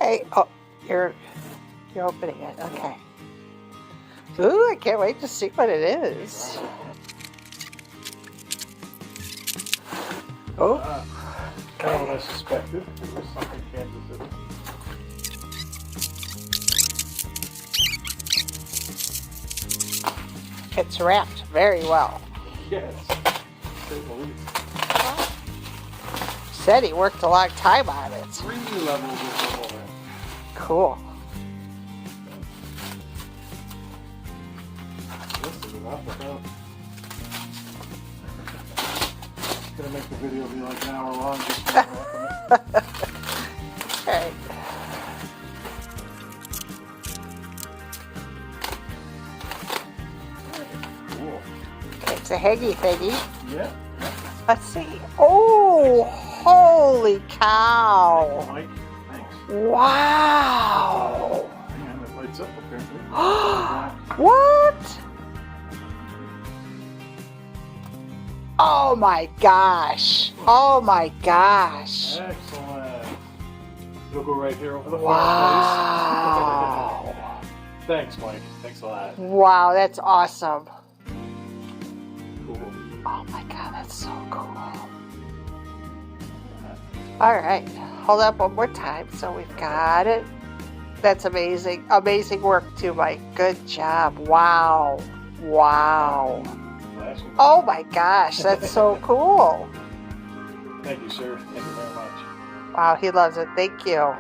Okay. Oh, you're opening it. Okay. Ooh, I can't wait to see what it is. Oh. Kind of what I suspected. It was something Kansas City. It's wrapped very well. Yes. Say the least. Said he worked a long time on it. 3 levels of roller. Cool. This is enough without. It's gonna make the video be like an hour long. Just Okay. cool. It's a heggy thingy. Yeah. Let's see. Oh, holy cow. Mike, thanks. Wow. Hang on, it lights up apparently. What? Oh my gosh. Oh my gosh. Excellent. You'll go right here over the Wow. fireplace. Thanks, Mike. Thanks a lot. Wow, that's awesome. Cool. Oh my god, that's so cool. Alright, hold up one more time. So we've got it. That's amazing. Amazing work too, Mike. Good job. Wow. Wow. Oh my gosh, that's so cool. Thank you, sir. Thank you very much. Wow, he loves it. Thank you.